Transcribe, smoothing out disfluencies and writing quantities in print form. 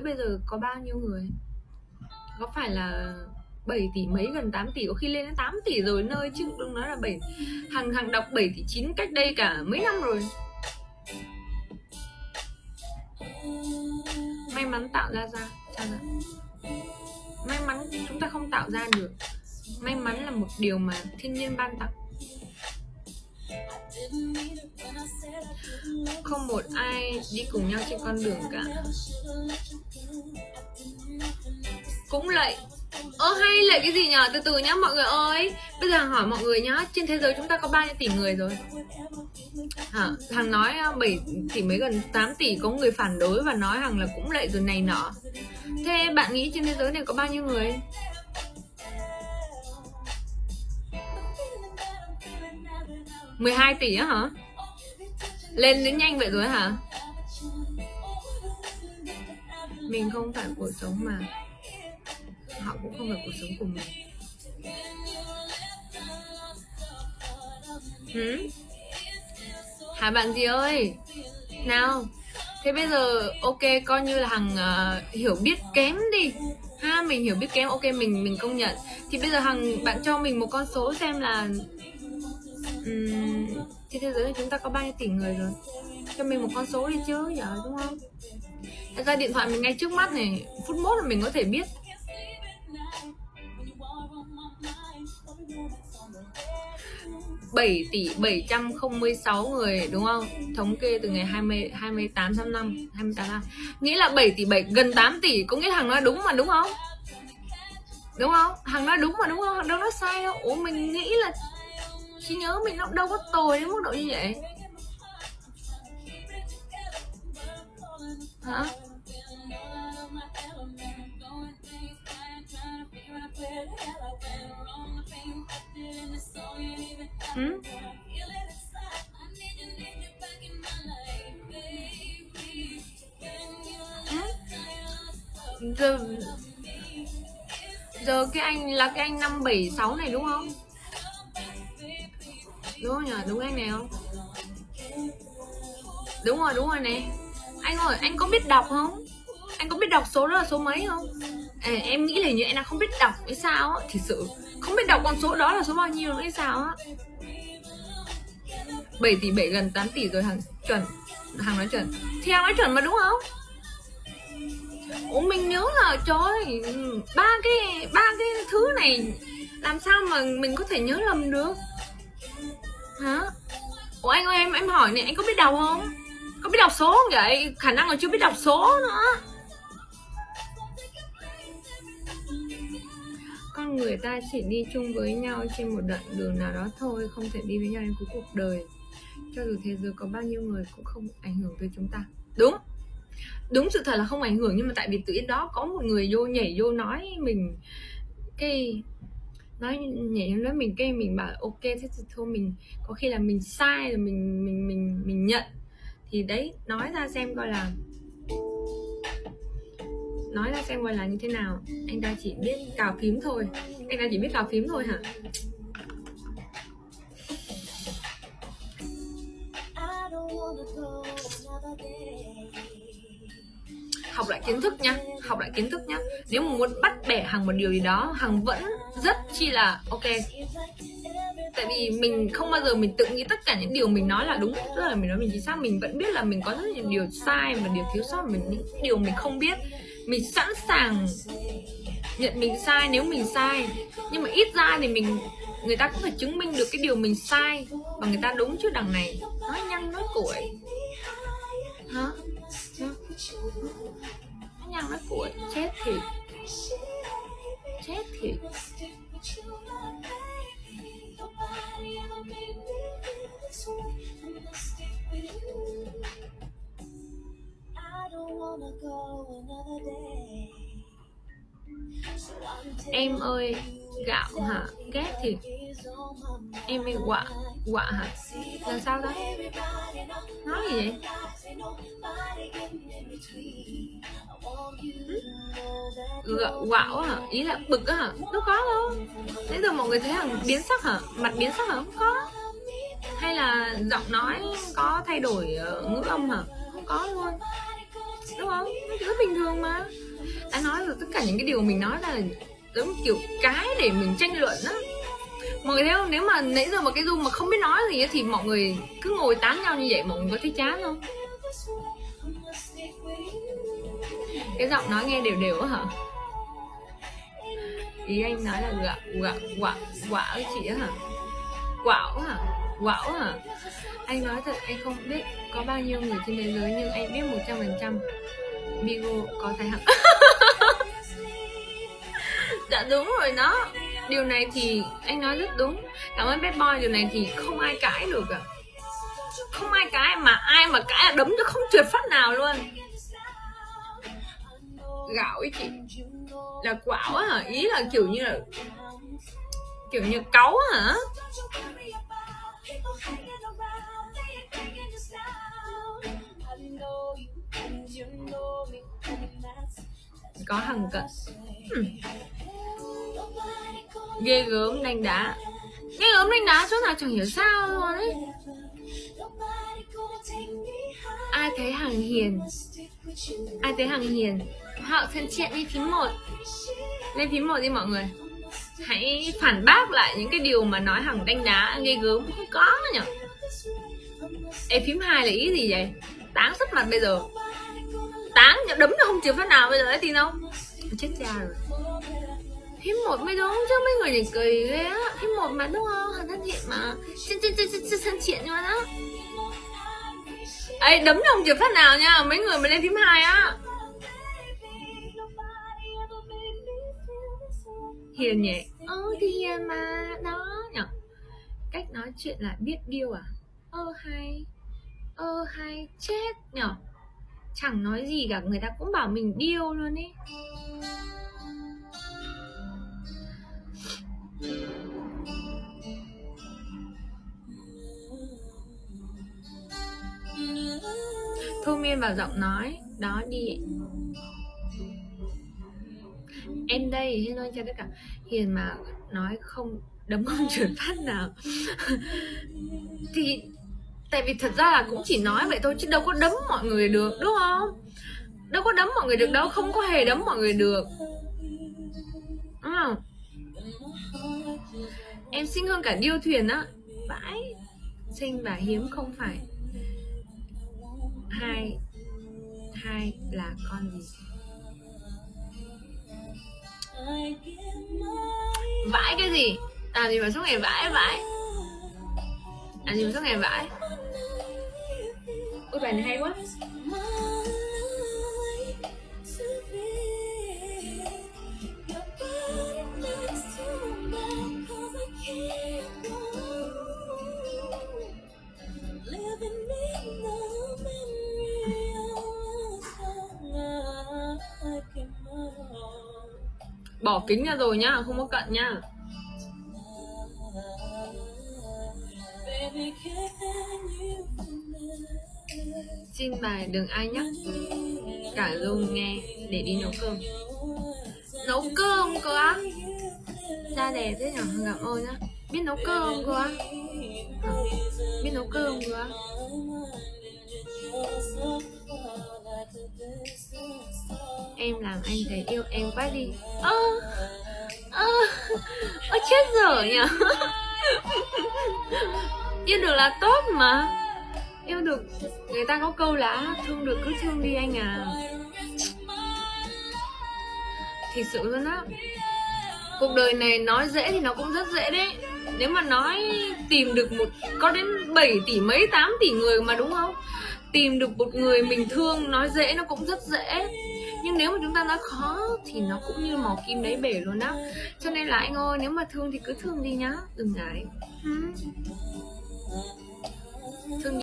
bây giờ có bao nhiêu người? Có phải là 7 tỷ mấy, gần 8 tỷ, có khi lên đến 8 tỷ rồi nơi, chứ đừng nói là 7. Hằng đọc 7 tỷ 9 cách đây cả mấy năm rồi. May mắn tạo ra sao ra? May mắn chúng ta không tạo ra được. May mắn là một điều mà thiên nhiên ban tặng. Không một ai đi cùng nhau trên con đường cả. Cũng lạy. Hay lạy cái gì nhở? Từ từ nhá mọi người ơi. Bây giờ Hằng hỏi mọi người nhá, trên thế giới chúng ta có bao nhiêu tỷ người rồi? Hằng nói 7 tỷ mấy, gần 8 tỷ, có người phản đối và nói Hằng là cũng lạy rồi này nọ. Thế bạn nghĩ trên thế giới này có bao nhiêu người? $12 tỷ á hả? Lên đến nhanh vậy rồi hả? Mình không phải cuộc sống mà họ cũng không phải cuộc sống của mình. Hả bạn gì ơi? Nào, thế bây giờ ok, coi như là Hằng hiểu biết kém đi ha, mình hiểu biết kém, ok, mình công nhận. Thì bây giờ Hằng, bạn cho mình một con số xem là trên thế giới này chúng ta có bao nhiêu tỷ người rồi? Cho mình một con số đi chứ giờ, đúng không? Thật ra điện thoại mình ngay trước mắt này, phút mốt là mình có thể biết. $7 tỷ 706 người, đúng không? Thống kê từ ngày 28 tháng 5. Nghĩa là 7 tỷ 7, gần 8 tỷ, có nghĩa là Hằng nói đúng mà, đúng không? Đúng không? Hằng nói đúng mà, đúng không? Hằng đâu nói sai đâu. Ủa, mình nghĩ là trí nhớ mình nó đâu có tồi đến mức độ như vậy. Hả? Giờ cái anh là cái anh 576 này đúng không? Đúng không nhỉ? Đúng anh này không? Đúng rồi nè. Anh ơi, anh có biết đọc không? Anh có biết đọc số đó là số mấy không? Em nghĩ là như anh là không biết đọc hay sao á. Thì sự không biết đọc con số đó là số bao nhiêu nữa hay sao á. 7 tỷ 7, gần 8 tỷ rồi. Hằng chuẩn. Hằng nói chuẩn. Thì Hằng nói chuẩn mà, đúng không? Ủa, mình nhớ là trời ơi, ba cái thứ này làm sao mà mình có thể nhớ lầm được hả? Ủa anh ơi, em hỏi này, anh có biết đọc không? Có biết đọc số không vậy? Khả năng là chưa biết đọc số nữa. Con người ta chỉ đi chung với nhau trên một đoạn đường nào đó thôi, không thể đi với nhau đến cuối cuộc đời. Cho dù thế giới có bao nhiêu người cũng không ảnh hưởng tới chúng ta. Đúng sự thật là không ảnh hưởng, nhưng mà tại vì tự nhiên đó có một người nhảy vô nói mình cái nhảy nói mình, cái mình bảo ok, thế thì thôi, mình có khi là mình sai rồi, mình nhận. Thì đấy, nói ra xem coi là như thế nào. Anh ta chỉ biết cào phím thôi. Hả? Học lại kiến thức nhá. Nếu mà muốn bắt bẻ Hằng một điều gì đó, Hằng vẫn rất chi là ok. Tại vì mình không bao giờ mình tự nghĩ tất cả những điều mình nói là đúng, tức là mình nói mình chính xác. Mình vẫn biết là mình có rất nhiều điều sai và điều thiếu sót, những điều mình không biết. Mình sẵn sàng nhận mình sai nếu mình sai, nhưng mà ít ra thì người ta cũng phải chứng minh được cái điều mình sai và người ta đúng, chứ đằng này nói nhăng nói cuội hả? Nói nhăng nói cuội, chết thiệt. Em ơi, gạo hả? Ghét thịt. Em ơi, quạ hả? Là sao đó? Nói gì vậy? Quạo hả? Ý là bực á hả? Đâu có đâu. Nãy giờ mọi người thấy Hằng biến sắc hả? Mặt biến sắc hả? Không có. Hay là giọng nói có thay đổi ngữ âm hả? Không có luôn, đúng không? không? Nó rất bình thường mà. Đã nói rồi, tất cả những cái điều mình nói ra là giống kiểu cái để mình tranh luận á. Mọi người thấy không? Nếu mà nãy giờ mà cái Dung mà không biết nói gì ấy, thì mọi người cứ ngồi tán nhau như vậy, mọi người có thấy chán không? Cái giọng nói nghe đều đều á hả? Ý anh nói là quạo với chị á hả? Quạo hả? Quạo hả? Anh nói thật, anh không biết có bao nhiêu người trên thế giới, nhưng anh biết 100% Bigo có tài Hằng. Dạ đúng rồi đó. Điều này thì anh nói rất đúng. Cảm ơn bad boy, điều này thì không ai cãi được à. Không ai cãi, mà ai mà cãi là đấm cho không trượt phát nào luôn. Gạo ấy chị là quạo á hả? Ý là kiểu như cáu hả? Có Hằng cận. Ghê gớm đánh đá. Ghê gớm đánh đá chỗ nào chẳng hiểu sao luôn ấy. Ai thấy Hằng hiền? Ai thấy Hằng hiền? Họ thân thiện đi phím 1. Lên phím 1 đi mọi người. Hãy phản bác lại những cái điều mà nói Hằng đánh đá ghê gớm. Không có nhỉ. Ê, phím 2 là ý gì vậy? Táng sắp mặt bây giờ. Táng đấm nó không chịu phát nào bây giờ ấy tin không? Chết cha rồi. Phím 1 mới đúng chứ, mấy người này cười ghê á. Phím 1 mà đúng không? Hằng thân thiện mà. Thân thiện luôn á. Ê, đấm nó không chịu phát nào nha. Mấy người mà lên phím 2 á. Hiền nhỉ? Thì hiền mà. Đó nhở. Cách nói chuyện là biết điêu à? Hay chết nhở. Chẳng nói gì cả, người ta cũng bảo mình điêu luôn ấy. Thu Miên vào giọng nói. Đó đi. Em đây, hello cho tất cả. Hiền mà nói không đấm không trượt phát nào. Thì tại vì thật ra là cũng chỉ nói vậy thôi, chứ đâu có đấm mọi người được, đúng không? Đâu có đấm mọi người được đâu, không có hề đấm mọi người được. Em xinh hơn cả điêu thuyền á. Vãi. Xinh và hiếm không phải. Hai là con gì? Vãi cái gì? À gì mà suốt ngày vãi. À gì mà suốt ngày vãi. Ôi bài này hay quá. Bỏ kính ra rồi nhá, không có cận nhá. Xin bài đừng ai nhắc cả Dung nghe để đi nấu cơm. Nấu cơm cơ á? Da đẹp thế nhở, cảm ơn nhá. Biết nấu cơm cơ á? Biết nấu cơm cơ á? Em làm anh thấy yêu em quá đi. Chết dở nhỉ. Yêu được là tốt mà. Yêu được, người ta có câu là thương được cứ thương đi anh à. Thật sự luôn á. Cuộc đời này nói dễ thì nó cũng rất dễ đấy. Nếu mà nói tìm được có đến 7 tỷ mấy 8 tỷ người mà, đúng không? Tìm được một người mình thương nói dễ nó cũng rất dễ. Nhưng nếu mà chúng ta nói khó thì nó cũng như mò kim đáy bể luôn á. Cho nên là anh ơi, nếu mà thương thì cứ thương đi nhá, đừng ngại. Thương